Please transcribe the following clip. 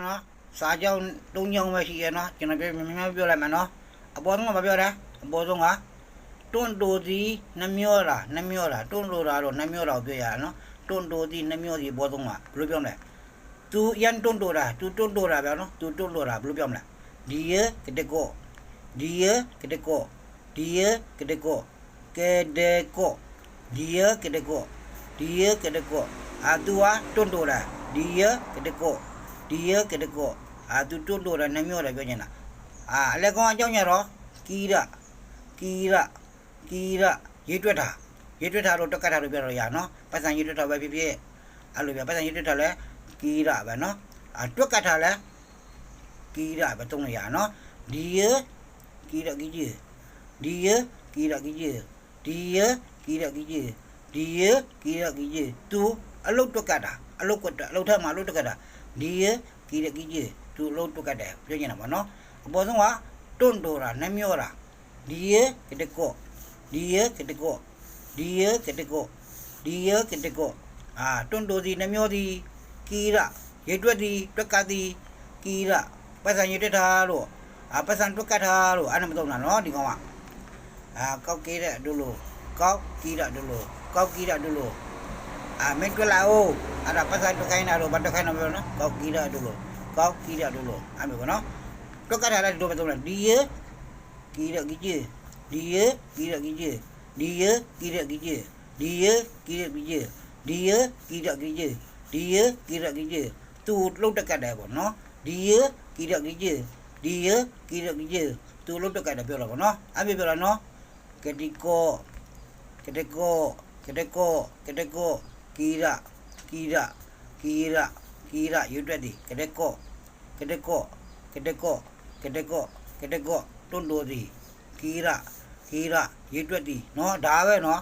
နော်စာကြောင်း၃ကြောင်းပဲရှိရနော်ကျွန်တော်ပြောလိုက်မယ်နော်အပေါ်ဆုံးကမပြောတာအပေါ်ဆုံးကတွန့်တိုစီနှမျောတာတွန့်လိုတာတော့နှမျောတာကိုပြောရနော်တွန့်တိုစီနှမျောစီအပေါ်ဆုံးကဘယ်လိုပြောမလဲသူရန်တွန့်တိုတာသူတွန့်တိုတာဗျာနော်သူတွန့်လိုတာဘယ်လိုပြောမလဲဒီရကတကောဒီရကတကောဒီရကတကောကဲတဲ့ကောဒီရကတကောဒီရကတကောအာသူကတွန့်တိုတာဒီရကတကောဒီရကတကောအာသူတွန့်တိုတာနှမျောတာပြောချင်တာအလက်ကောင်အကြောင်းညတော့ကီရရေးတွက်တာတော့တက်ကတ်တာလို့ပြောတော့ရနော်ပတ်စံရေးတွက်တာပဲဖြစ်ဖြစ်အဲ့လိုပြပတ်စံရေးတွက်တာလဲကီရပဲနော်တွက်ကတ်တာလဲကီရပဲတုံးလို့ရနော်ဒီရကီရကီကြီးဒီရကီရကီကြီးဒီရကီရကီကြီးဒီရကီရကီကြီးသူအလုတ်တွက်ကတ်တာအလုတ်ထက်မှာအလုတ်တွက်ကတ်တာဒီရကီရကီကြီးသူအလုတ်တွက်ကတ်တယ်ပြောချင်တာပါနော်အပေါ်ဆုံးကတွန့်တိုတာနှမျောတာဒီရကတကောဒီရကတကောဒီရကတကောဒီရကတကောတွန့်တိုစီနှမျောစီကီရရေတွက်စီတွက်ကတ်စီကီရပတ်စံရေတွက်တာလို့ပတ်စံတွက်ကတ်တာလို့အဲ့ဒါမသုံးတာနော်ဒီကောင်ကကောက်ကီရဒုလို့ကောက်ကီရဒုလို့ကောက်ကီရဒုလို့မင်းတွက်လာဦးအဲ့ဒါပတ်စံတွက်ခိုင်းတာလို့ဘာတွက်ခိုင်းတာပြောနော်ကောက်ကီရဒုလို့ကောက်ကီရဒုလို့အဲ့လိုပေါ့နော်တွက်ကတ်တာလည်းဒီလိုပဲသုံးတယ်ဒီရကီရကီကြီးဒီရကီရကီကြီးဒီရကီရကီကြီးဒီရကီရကီကြီးဒီရကီရကီကြီးဒီရကီရကီကြီးသူလှုပ်တက်ကတ်တယ်ပေါ့နော်ဒီရကီရကီကြီးဒီရကီရကီကြီးသူလှုပ်တက်ကတ်တယ်ပြောတော့ပေါ့နော်အဲ့ပြပြောတာနော်ကတိကောကီရရွတ်တက်ဒီကတိကောတွန့်တိုစီကီရရွတ်တက်ဒီနော်ဒါပဲနော်